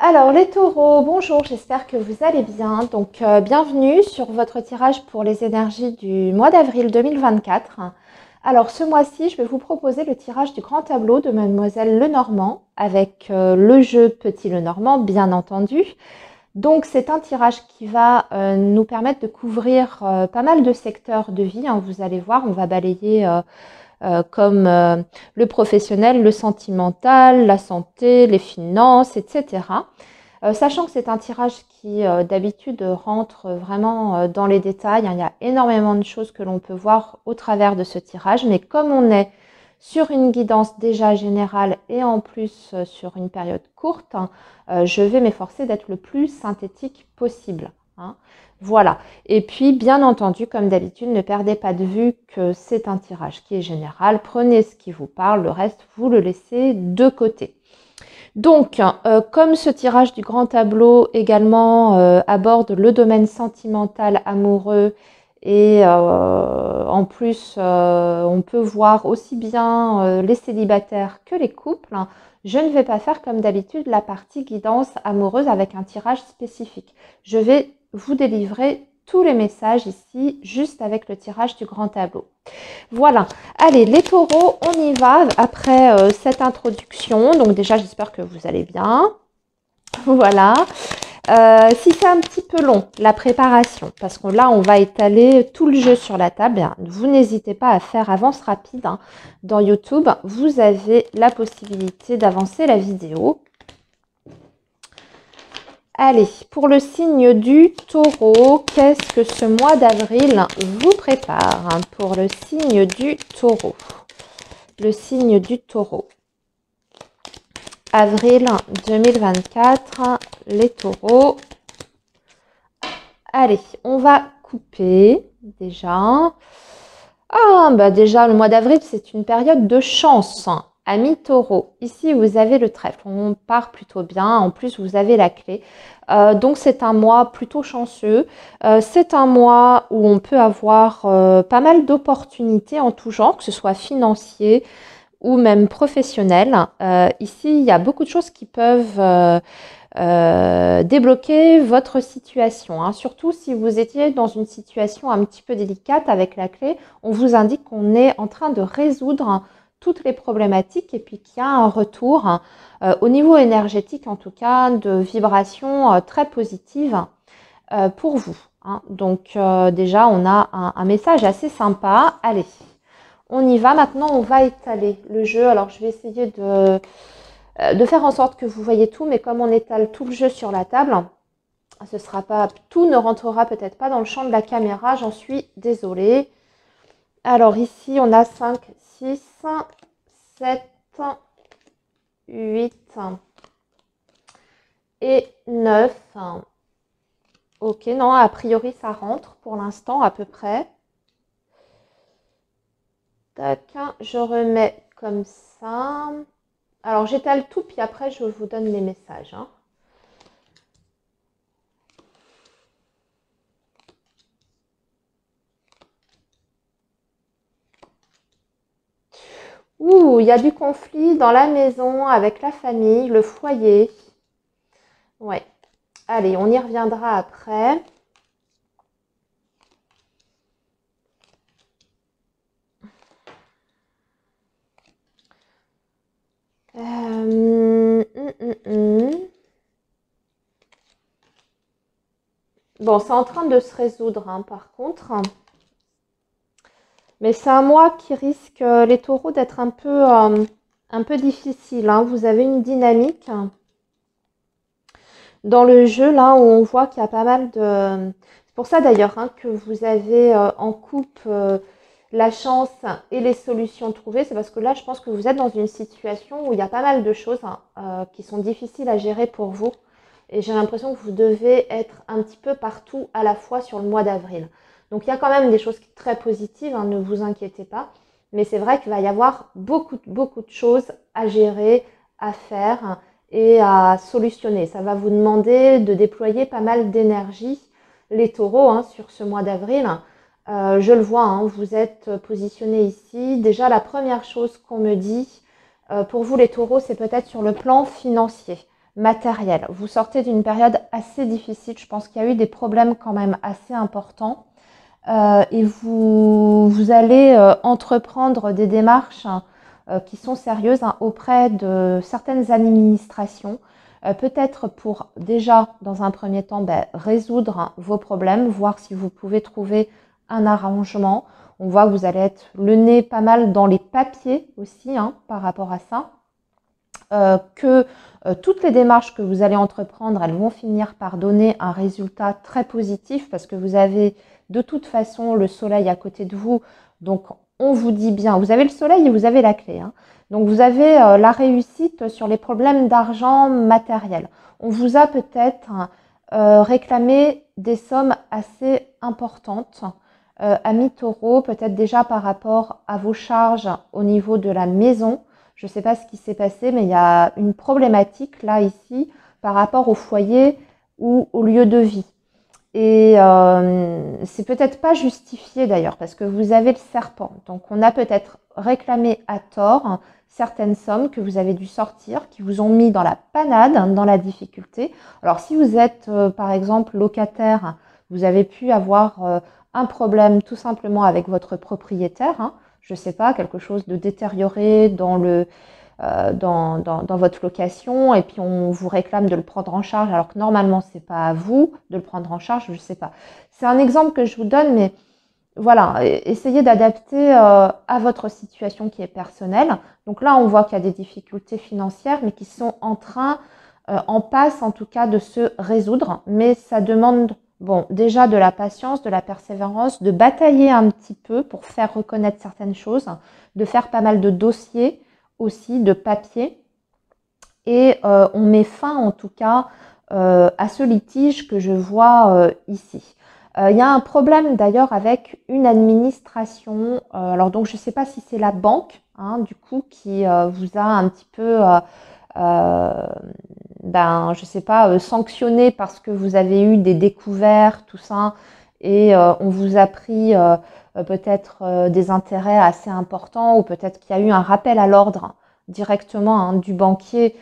Alors les taureaux, bonjour, j'espère que vous allez bien. Bienvenue sur votre tirage pour les énergies du mois d'avril 2024. Alors ce mois-ci, je vais vous proposer le tirage du grand tableau de Mademoiselle Lenormand avec le jeu Petit Lenormand, bien entendu. Donc c'est un tirage qui va nous permettre de couvrir pas mal de secteurs de vie, hein. Vous allez voir, on va balayer comme le professionnel, le sentimental, la santé, les finances, etc. Sachant que c'est un tirage qui d'habitude rentre vraiment dans les détails, hein. Il y a énormément de choses que l'on peut voir au travers de ce tirage, mais comme on est sur une guidance déjà générale et en plus sur une période courte, hein, je vais m'efforcer d'être le plus synthétique possible, hein. Voilà. Et puis, bien entendu, comme d'habitude, ne perdez pas de vue que c'est un tirage qui est général. Prenez ce qui vous parle, le reste, vous le laissez de côté. Donc, comme ce tirage du grand tableau également aborde le domaine sentimental, amoureux, et en plus, on peut voir aussi bien les célibataires que les couples, hein. Je ne vais pas faire comme d'habitude la partie guidance amoureuse avec un tirage spécifique. Je vais vous délivrer tous les messages ici, juste avec le tirage du grand tableau. Voilà. Allez, les taureaux, on y va après cette introduction. Donc déjà, j'espère que vous allez bien. Voilà. Si c'est un petit peu long, la préparation, parce que là, on va étaler tout le jeu sur la table, hein, vous n'hésitez pas à faire avance rapide, hein. Dans YouTube, vous avez la possibilité d'avancer la vidéo. Allez, pour le signe du taureau, qu'est-ce que ce mois d'avril vous prépare, hein, pour le signe du taureau? Le signe du taureau. Avril 2024, les taureaux. Allez, on va couper déjà. Ah, bah déjà, le mois d'avril, c'est une période de chance, hein. Amis taureau, ici vous avez le trèfle, on part plutôt bien, en plus vous avez la clé. Donc c'est un mois plutôt chanceux. C'est un mois où on peut avoir pas mal d'opportunités en tout genre, que ce soit financier ou même professionnel. Ici, il y a beaucoup de choses qui peuvent débloquer votre situation, hein. Surtout si vous étiez dans une situation un petit peu délicate avec la clé, on vous indique qu'on est en train de résoudre toutes les problématiques et puis qu'il y a un retour au niveau énergétique, en tout cas, de vibrations très positives pour vous, hein. Donc déjà, on a un message assez sympa. Allez, on y va. Maintenant, on va étaler le jeu. Alors, je vais essayer de faire en sorte que vous voyez tout, mais comme on étale tout le jeu sur la table, ce sera pas, tout ne rentrera peut-être pas dans le champ de la caméra, j'en suis désolée. Alors ici, on a 5, 6, 7, 8 et 9. Ok, non, a priori, ça rentre pour l'instant à peu près. Tac, je remets comme ça. Alors, j'étale tout, puis après, je vous donne les messages, hein. Ouh, il y a du conflit dans la maison, avec la famille, le foyer. Ouais. Allez, on y reviendra après. Bon, c'est en train de se résoudre, hein, par contre. Mais c'est un mois qui risque, les taureaux, d'être un peu difficile, hein. Vous avez une dynamique dans le jeu, là, où on voit qu'il y a pas mal de... C'est pour ça, d'ailleurs, hein, que vous avez en coupe la chance et les solutions trouvées. C'est parce que là, je pense que vous êtes dans une situation où il y a pas mal de choses, hein, qui sont difficiles à gérer pour vous. Et j'ai l'impression que vous devez être un petit peu partout à la fois sur le mois d'avril. Donc il y a quand même des choses très positives, hein, ne vous inquiétez pas. Mais c'est vrai qu'il va y avoir beaucoup de choses à gérer, à faire et à solutionner. Ça va vous demander de déployer pas mal d'énergie, les taureaux, hein, sur ce mois d'avril. Je le vois, hein, vous êtes positionnés ici. Déjà, la première chose qu'on me dit pour vous les taureaux, c'est peut-être sur le plan financier. matériel. Vous sortez d'une période assez difficile. Je pense qu'il y a eu des problèmes quand même assez importants. Et vous allez entreprendre des démarches qui sont sérieuses auprès de certaines administrations. Peut-être pour déjà, dans un premier temps, résoudre vos problèmes, voir si vous pouvez trouver un arrangement. On voit que vous allez être le nez pas mal dans les papiers aussi par rapport à ça. Toutes les démarches que vous allez entreprendre, elles vont finir par donner un résultat très positif parce que vous avez de toute façon le soleil à côté de vous. Donc, on vous dit bien, vous avez le soleil et vous avez la clé. Donc, vous avez la réussite sur les problèmes d'argent matériel. On vous a peut-être réclamé des sommes assez importantes. Amis taureaux, peut-être déjà par rapport à vos charges au niveau de la maison. Je ne sais pas ce qui s'est passé, mais il y a une problématique là, ici, par rapport au foyer ou au lieu de vie. Et c'est peut-être pas justifié d'ailleurs, parce que vous avez le serpent. Donc, on a peut-être réclamé à tort certaines sommes que vous avez dû sortir, qui vous ont mis dans la panade, dans la difficulté. Alors, si vous êtes, par exemple, locataire, vous avez pu avoir un problème tout simplement avec votre propriétaire, je ne sais pas, quelque chose de détérioré dans votre location et puis on vous réclame de le prendre en charge alors que normalement c'est pas à vous de le prendre en charge, je ne sais pas. C'est un exemple que je vous donne, mais voilà, essayez d'adapter à votre situation qui est personnelle. Donc là, on voit qu'il y a des difficultés financières, mais qui sont en passe en tout cas de se résoudre, mais ça demande déjà de la patience, de la persévérance, de batailler un petit peu pour faire reconnaître certaines choses, de faire pas mal de dossiers aussi, de papier. Et on met fin en tout cas à ce litige que je vois ici. Il y a un problème d'ailleurs avec une administration. Alors donc je ne sais pas si c'est la banque du coup qui vous a un petit peu je sais pas, sanctionné parce que vous avez eu des découvertes, tout ça, et on vous a pris peut-être des intérêts assez importants, ou peut-être qu'il y a eu un rappel à l'ordre directement du banquier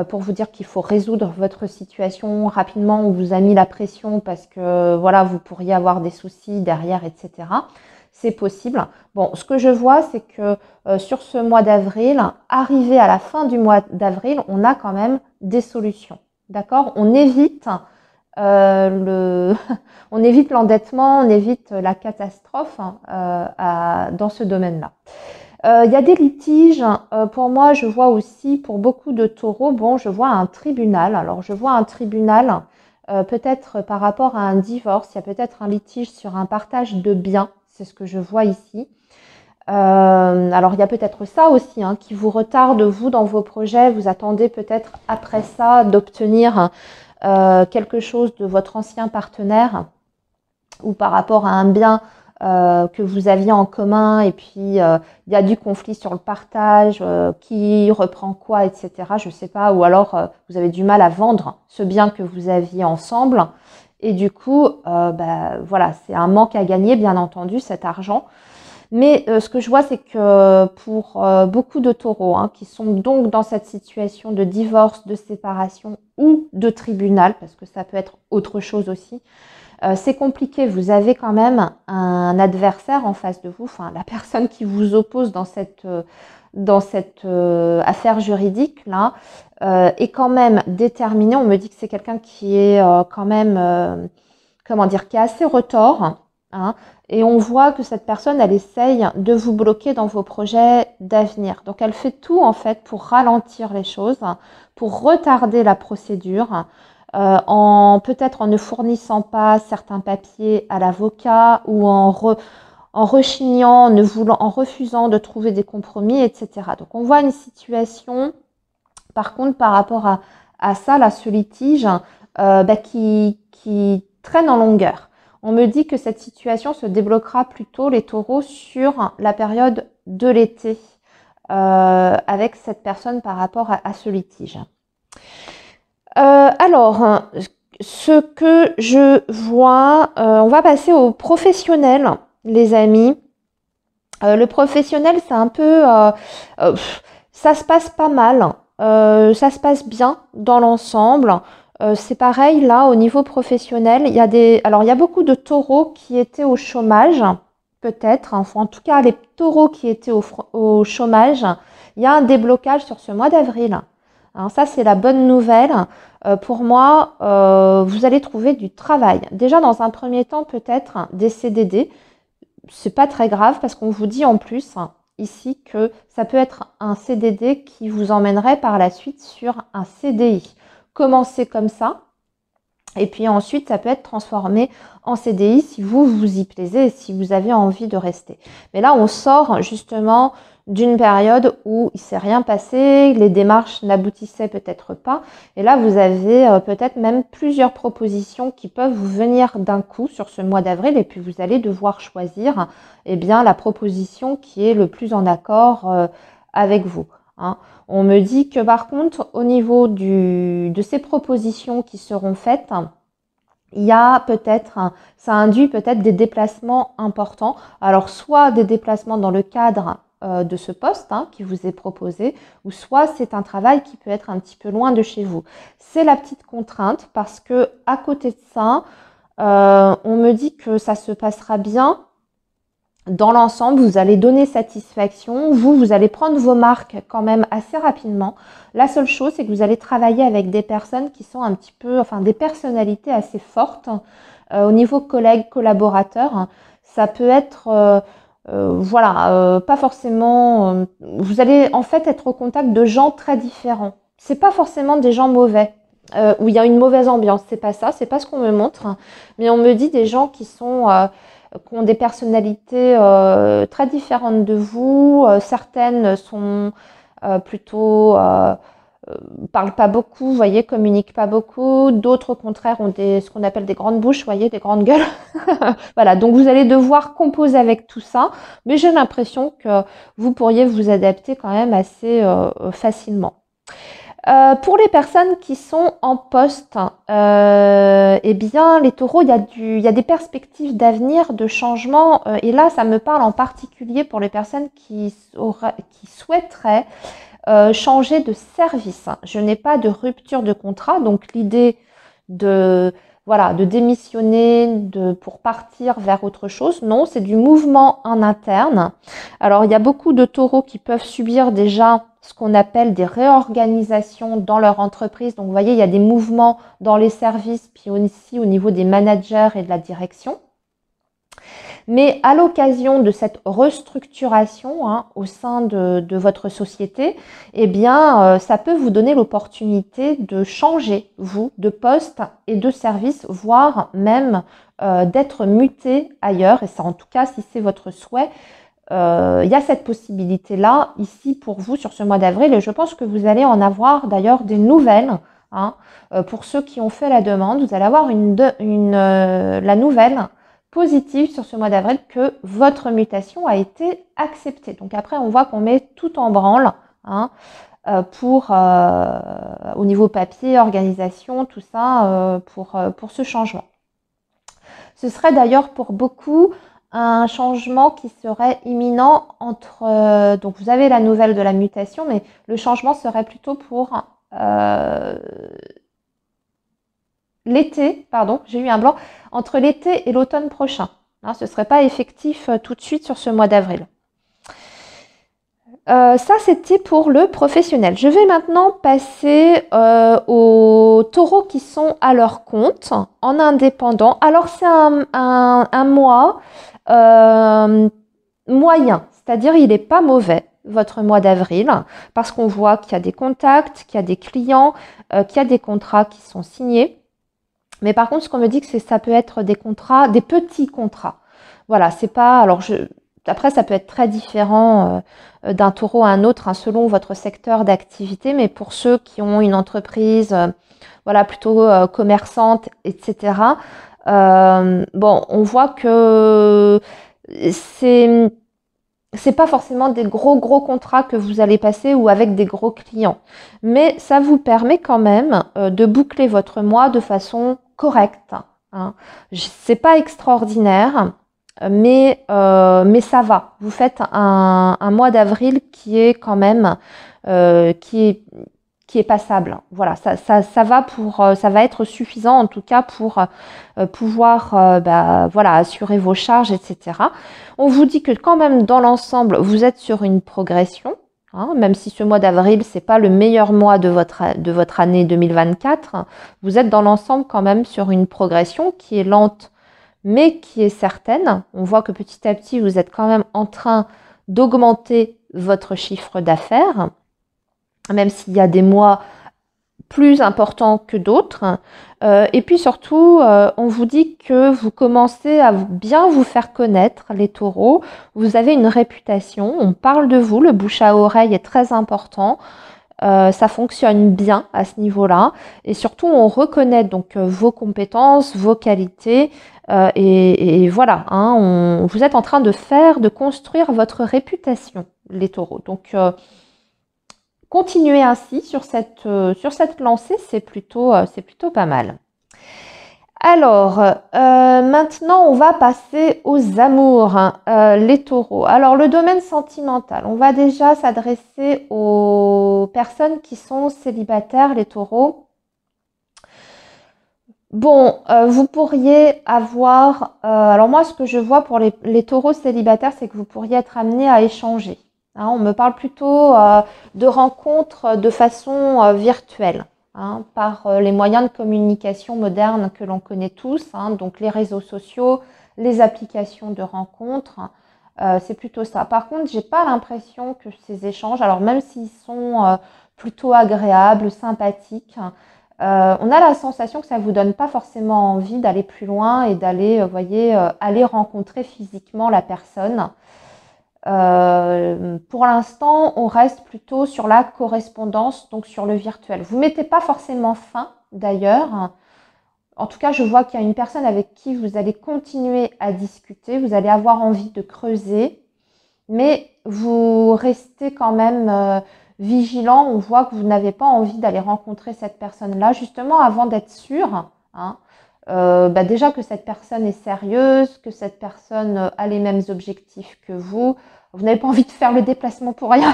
pour vous dire qu'il faut résoudre votre situation rapidement, on vous a mis la pression parce que voilà, vous pourriez avoir des soucis derrière, etc. C'est possible. Bon, ce que je vois, c'est que sur ce mois d'avril, arrivé à la fin du mois d'avril, on a quand même des solutions. D'accord? On évite on évite l'endettement, on évite la catastrophe dans ce domaine-là. Il y a des litiges. Pour moi, je vois aussi, pour beaucoup de taureaux, je vois un tribunal. Alors, je vois un tribunal peut-être par rapport à un divorce. Il y a peut-être un litige sur un partage de biens. C'est ce que je vois ici. Alors, il y a peut-être ça aussi qui vous retarde, vous, dans vos projets. Vous attendez peut-être après ça d'obtenir quelque chose de votre ancien partenaire ou par rapport à un bien que vous aviez en commun. Et puis, il y a du conflit sur le partage, qui reprend quoi, etc. Je ne sais pas. Ou alors, vous avez du mal à vendre ce bien que vous aviez ensemble. Et du coup, voilà, c'est un manque à gagner, bien entendu, cet argent. Mais ce que je vois, c'est que pour beaucoup de taureaux qui sont donc dans cette situation de divorce, de séparation ou de tribunal, parce que ça peut être autre chose aussi, c'est compliqué. Vous avez quand même un adversaire en face de vous, enfin la personne qui vous oppose dans cette affaire juridique là est quand même déterminé. On me dit que c'est quelqu'un qui est quand même, comment dire, qui est assez retors. Et on voit que cette personne, elle essaye de vous bloquer dans vos projets d'avenir. Donc, elle fait tout en fait pour ralentir les choses, pour retarder la procédure, peut-être en ne fournissant pas certains papiers à l'avocat ou en rechignant, en refusant de trouver des compromis, etc. Donc, on voit une situation, par contre, par rapport à ça, là, ce litige, qui traîne en longueur. On me dit que cette situation se débloquera plutôt, les taureaux, sur la période de l'été avec cette personne par rapport à ce litige. Alors, ce que je vois, on va passer au professionnel, les amis. Le professionnel, c'est un peu... ça se passe pas mal ça se passe bien dans l'ensemble. C'est pareil là au niveau professionnel. Alors il y a beaucoup de taureaux qui étaient au chômage, peut-être. Enfin, en tout cas, les taureaux qui étaient au chômage, il y a un déblocage sur ce mois d'avril. Alors ça, c'est la bonne nouvelle. Pour moi, vous allez trouver du travail. Déjà, dans un premier temps, peut-être des CDD. C'est pas très grave parce qu'on vous dit en plus ici que ça peut être un CDD qui vous emmènerait par la suite sur un CDI. Commencez comme ça et puis ensuite ça peut être transformé en CDI si vous y plaisez et si vous avez envie de rester. Mais là on sort justement d'une période où il ne s'est rien passé, les démarches n'aboutissaient peut-être pas. Et là, vous avez peut-être même plusieurs propositions qui peuvent vous venir d'un coup sur ce mois d'avril. Et puis, vous allez devoir choisir la proposition qui est le plus en accord avec vous. Hein. On me dit que par contre, au niveau de ces propositions qui seront faites, il y a peut-être, ça induit peut-être des déplacements importants. Alors, soit des déplacements dans le cadre de ce poste qui vous est proposé, ou soit c'est un travail qui peut être un petit peu loin de chez vous. C'est la petite contrainte parce que à côté de ça, on me dit que ça se passera bien. Dans l'ensemble, vous allez donner satisfaction, vous allez prendre vos marques quand même assez rapidement. La seule chose, c'est que vous allez travailler avec des personnes qui sont un petit peu, enfin des personnalités assez fortes au niveau collègues, collaborateurs. Ça peut être pas forcément. Vous allez en fait être au contact de gens très différents. C'est pas forcément des gens mauvais, où il y a une mauvaise ambiance. C'est pas ça, c'est pas ce qu'on me montre. Mais on me dit des gens qui ont des personnalités très différentes de vous. Certaines sont plutôt parlent pas beaucoup, vous voyez, communiquent pas beaucoup. D'autres, au contraire, ont ce qu'on appelle des grandes bouches, vous voyez, des grandes gueules. Voilà, donc vous allez devoir composer avec tout ça, mais j'ai l'impression que vous pourriez vous adapter quand même assez facilement. Pour les personnes qui sont en poste, les taureaux, il y a des perspectives d'avenir, de changement. Et là, ça me parle en particulier pour les personnes qui souhaiteraient changer de service. Je n'ai pas de rupture de contrat, donc l'idée de démissionner pour partir vers autre chose. Non, c'est du mouvement en interne. Alors, il y a beaucoup de taureaux qui peuvent subir déjà ce qu'on appelle des réorganisations dans leur entreprise. Donc, vous voyez, il y a des mouvements dans les services, puis aussi au niveau des managers et de la direction. Mais à l'occasion de cette restructuration au sein de votre société, ça peut vous donner l'opportunité de changer, vous, de poste et de service, voire même d'être muté ailleurs. Et ça, en tout cas, si c'est votre souhait, il y a cette possibilité-là ici pour vous sur ce mois d'avril. Et je pense que vous allez en avoir d'ailleurs des nouvelles. Pour ceux qui ont fait la demande, vous allez avoir la nouvelle positive sur ce mois d'avril que votre mutation a été acceptée. Donc après, on voit qu'on met tout en branle au niveau papier, organisation, tout ça pour ce changement. Ce serait d'ailleurs pour beaucoup un changement qui serait imminent entre... donc vous avez la nouvelle de la mutation, mais le changement serait plutôt pour... l'été, pardon, j'ai eu un blanc, entre l'été et l'automne prochain. Ce ne serait pas effectif tout de suite sur ce mois d'avril. Ça, c'était pour le professionnel. Je vais maintenant passer aux taureaux qui sont à leur compte, en indépendant. Alors, c'est un mois moyen, c'est-à-dire il n'est pas mauvais, votre mois d'avril, parce qu'on voit qu'il y a des contacts, qu'il y a des clients, qu'il y a des contrats qui sont signés. Mais par contre, ce qu'on me dit, que ça peut être des contrats, des petits contrats. Voilà, c'est pas... Alors, après, ça peut être très différent d'un taureau à un autre, selon votre secteur d'activité. Mais pour ceux qui ont une entreprise, plutôt commerçante, etc., on voit que c'est pas forcément des gros contrats que vous allez passer ou avec des gros clients. Mais ça vous permet quand même de boucler votre mois de façon correcte. C'est pas extraordinaire, mais ça va. Vous faites un mois d'avril qui est quand même qui qui est passable. Voilà, ça va être suffisant en tout cas pour pouvoir voilà, assurer vos charges, etc. On vous dit que quand même dans l'ensemble, vous êtes sur une progression. Hein, même si ce mois d'avril, c'est pas le meilleur mois de votre année 2024, vous êtes dans l'ensemble quand même sur une progression qui est lente, mais qui est certaine. On voit que petit à petit, vous êtes quand même en train d'augmenter votre chiffre d'affaires, même s'il y a des mois plus importants que d'autres. Et puis surtout, on vous dit que vous commencez à bien vous faire connaître, les taureaux. Vous avez une réputation, on parle de vous, le bouche à oreille est très important. Ça fonctionne bien à ce niveau-là. Et surtout, on reconnaît donc vos compétences, vos qualités. Et voilà, hein, vous êtes en train de construire votre réputation, les taureaux. Donc, continuez ainsi sur cette lancée, c'est plutôt pas mal. Alors, maintenant, on va passer aux amours, hein, les taureaux. Alors, le domaine sentimental, on va déjà s'adresser aux personnes qui sont célibataires, les taureaux. Bon, vous pourriez avoir... alors moi, ce que je vois pour les taureaux célibataires, c'est que vous pourriez être amené à échanger. Hein, on me parle plutôt de rencontres de façon virtuelle. Hein, par les moyens de communication modernes que l'on connaît tous, hein, donc les réseaux sociaux, les applications de rencontres, c'est plutôt ça. Par contre, j'ai pas l'impression que ces échanges, alors même s'ils sont plutôt agréables, sympathiques, on a la sensation que ça vous donne pas forcément envie d'aller plus loin et d'aller, voyez, aller rencontrer physiquement la personne. Pour l'instant, on reste plutôt sur la correspondance, donc sur le virtuel. Vous ne mettez pas forcément fin, d'ailleurs. En tout cas, je vois qu'il y a une personne avec qui vous allez continuer à discuter. Vous allez avoir envie de creuser, mais vous restez quand même vigilant. On voit que vous n'avez pas envie d'aller rencontrer cette personne-là, justement avant d'être sûr, hein, déjà que cette personne est sérieuse, que cette personne a les mêmes objectifs que vous. Vous n'avez pas envie de faire le déplacement pour rien,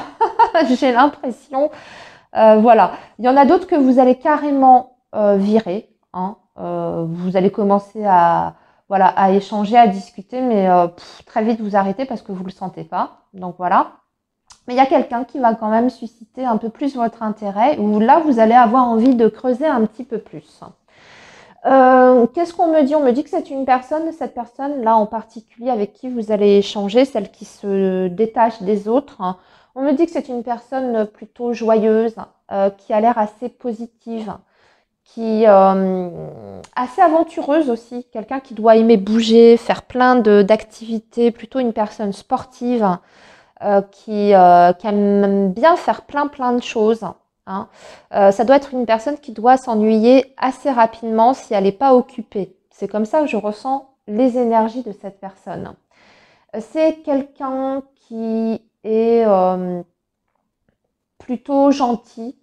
j'ai l'impression. Voilà. Il y en a d'autres que vous allez carrément virer. Hein. Vous allez commencer voilà, à échanger, à discuter, mais très vite vous arrêtez parce que vous ne le sentez pas. Donc voilà. Mais il y a quelqu'un qui va quand même susciter un peu plus votre intérêt, où là, vous allez avoir envie de creuser un petit peu plus. Qu'est-ce qu'on me dit? On me dit que c'est une personne, cette personne-là en particulier avec qui vous allez échanger, celle qui se détache des autres. On me dit que c'est une personne plutôt joyeuse, qui a l'air assez positive, qui assez aventureuse aussi, quelqu'un qui doit aimer bouger, faire plein d'activités, plutôt une personne sportive, qui aime bien faire plein de choses. Hein. Ça doit être une personne qui doit s'ennuyer assez rapidement si elle n'est pas occupée. C'est comme ça que je ressens les énergies de cette personne. C'est quelqu'un qui est plutôt gentil,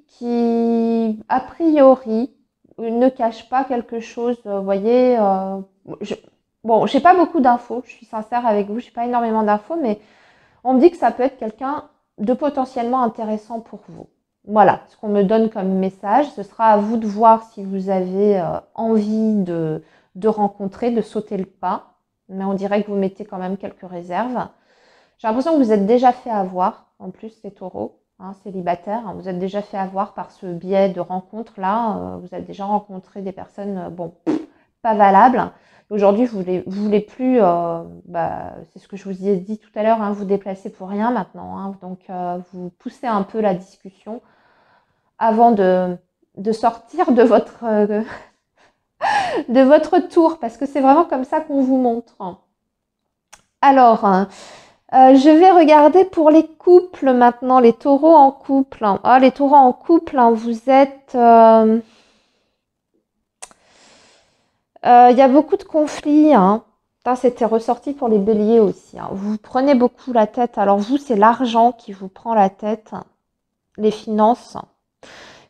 qui a priori ne cache pas quelque chose. Vous voyez, bon, j'ai pas beaucoup d'infos, je suis sincère avec vous, j'ai pas énormément d'infos, mais on me dit que ça peut être quelqu'un de potentiellement intéressant pour vous. Voilà ce qu'on me donne comme message. Ce sera à vous de voir si vous avez envie de rencontrer, de sauter le pas. Mais on dirait que vous mettez quand même quelques réserves. J'ai l'impression que vous êtes déjà fait avoir, en plus, les taureaux, hein, célibataires. Vous êtes déjà fait avoir par ce biais de rencontre-là. Vous avez déjà rencontré des personnes, bon, pas valables. Aujourd'hui, vous voulez plus, c'est ce que je vous ai dit tout à l'heure, hein, vous déplacer pour rien maintenant. Hein, donc, vous poussez un peu la discussion avant de sortir de de votre tour, parce que c'est vraiment comme ça qu'on vous montre. Alors, je vais regarder pour les couples maintenant, les taureaux en couple. Ah, les taureaux en couple, hein, vous êtes... y a beaucoup de conflits. Hein. C'était ressorti pour les béliers aussi. Hein. Vous prenez beaucoup la tête. Alors vous, c'est l'argent qui vous prend la tête, les finances.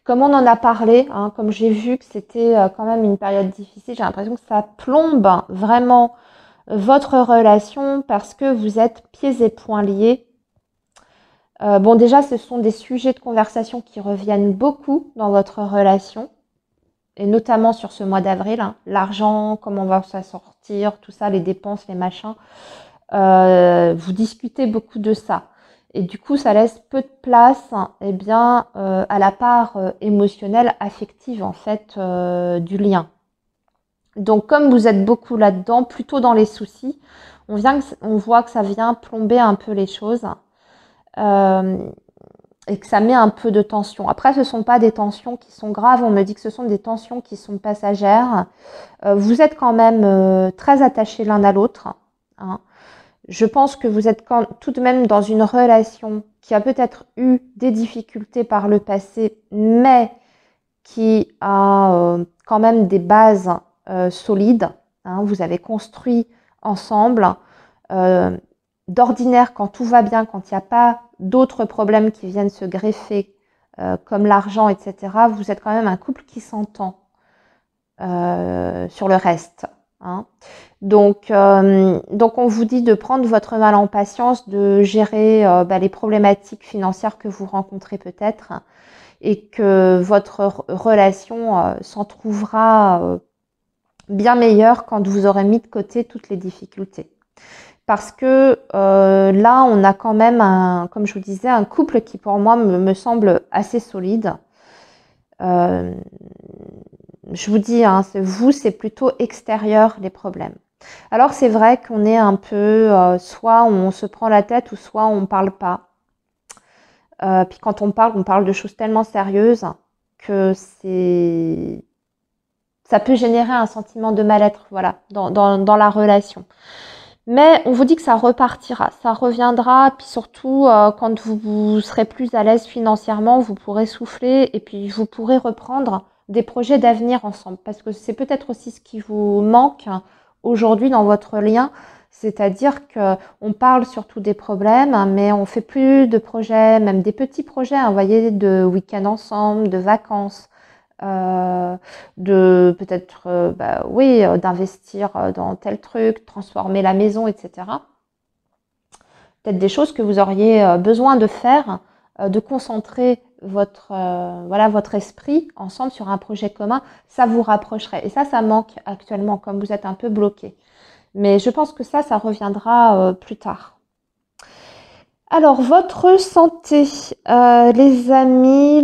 Comme on en a parlé, hein, comme j'ai vu que c'était quand même une période difficile, j'ai l'impression que ça plombe vraiment votre relation parce que vous êtes pieds et poings liés. Bon, déjà, ce sont des sujets de conversation qui reviennent beaucoup dans votre relation, et notamment sur ce mois d'avril, hein. L'argent, comment on va s'en sortir, tout ça, les dépenses, les machins. Vous discutez beaucoup de ça. Et du coup, ça laisse peu de place, eh bien, à la part émotionnelle, affective, en fait, du lien. Donc, comme vous êtes beaucoup là-dedans, plutôt dans les soucis, on voit que ça vient plomber un peu les choses. Et que ça met un peu de tension. Après, ce ne sont pas des tensions qui sont graves. On me dit que ce sont des tensions qui sont passagères. Vous êtes quand même très attachés l'un à l'autre, hein. Je pense que vous êtes tout de même dans une relation qui a peut-être eu des difficultés par le passé, mais qui a quand même des bases solides, hein. Vous avez construit ensemble. D'ordinaire, quand tout va bien, quand il n'y a pas d'autres problèmes qui viennent se greffer, comme l'argent, etc., vous êtes quand même un couple qui s'entend sur le reste, hein. Donc, on vous dit de prendre votre mal en patience, de gérer les problématiques financières que vous rencontrez peut-être, et que votre relation s'en trouvera bien meilleure quand vous aurez mis de côté toutes les difficultés. Parce que là, on a quand même, comme je vous disais, un couple qui pour moi me semble assez solide. Je vous dis, hein, c'est plutôt extérieur les problèmes. Alors c'est vrai qu'on est un peu, soit on se prend la tête ou soit on ne parle pas. Puis quand on parle de choses tellement sérieuses que ça peut générer un sentiment de mal-être, voilà, dans la relation. Mais on vous dit que ça repartira, ça reviendra, puis surtout quand vous serez plus à l'aise financièrement, vous pourrez souffler et puis vous pourrez reprendre des projets d'avenir ensemble. Parce que c'est peut-être aussi ce qui vous manque aujourd'hui dans votre lien, c'est-à-dire qu'on parle surtout des problèmes, mais on fait plus de projets, même des petits projets, hein, vous voyez, de week-end ensemble, de vacances. De peut-être oui, d'investir dans tel truc, transformer la maison, etc. Peut-être des choses que vous auriez besoin de faire, de concentrer votre esprit ensemble sur un projet commun, ça vous rapprocherait. Et ça manque actuellement, comme vous êtes un peu bloqué. Mais je pense que ça reviendra plus tard. Alors, votre santé, les amis,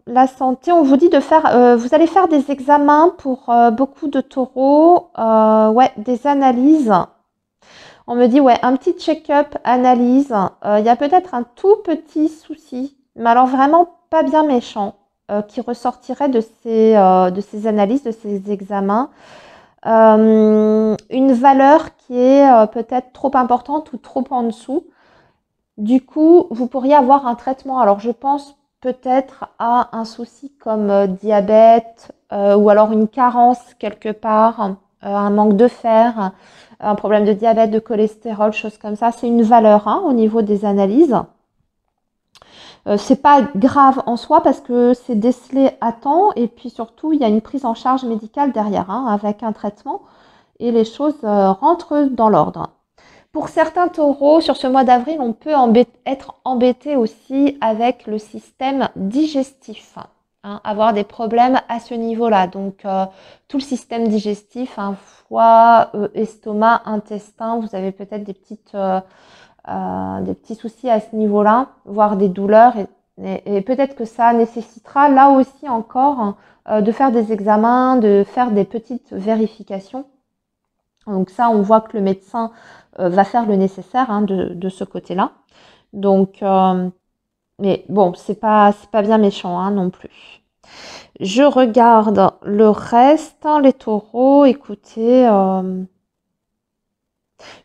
la santé, on vous dit de faire, vous allez faire des examens pour beaucoup de taureaux, ouais, des analyses. On me dit, ouais, un petit check-up, analyse. Il y a peut-être un tout petit souci, mais alors vraiment pas bien méchant, qui ressortirait de ces analyses, de ces examens. Une valeur qui est peut-être trop importante ou trop en dessous. Du coup, vous pourriez avoir un traitement. Alors, je pense peut-être à un souci comme diabète ou alors une carence quelque part, un manque de fer, un problème de diabète, de cholestérol, choses comme ça. C'est une valeur, hein, au niveau des analyses. C'est pas grave en soi parce que c'est décelé à temps et puis surtout, il y a une prise en charge médicale derrière, hein, avec un traitement et les choses rentrent dans l'ordre. Pour certains taureaux, sur ce mois d'avril, on peut être embêté aussi avec le système digestif, hein, avoir des problèmes à ce niveau-là. Donc, tout le système digestif, hein, foie, estomac, intestin, vous avez peut-être des petits soucis à ce niveau-là, voire des douleurs. Et peut-être que ça nécessitera là aussi encore de faire des examens, de faire des petites vérifications. Donc ça, on voit que le médecin va faire le nécessaire, hein, de ce côté-là. Donc, mais bon, c'est pas bien méchant, hein, non plus. Je regarde le reste, hein, les taureaux. Écoutez,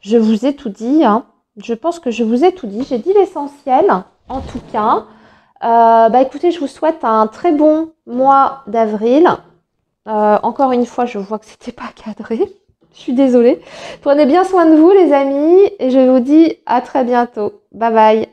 je vous ai tout dit, hein. Je pense que je vous ai tout dit. J'ai dit l'essentiel, en tout cas. Écoutez, je vous souhaite un très bon mois d'avril. Encore une fois, je vois que c'était pas cadré. Je suis désolée. Prenez bien soin de vous, les amis, et je vous dis à très bientôt. Bye bye.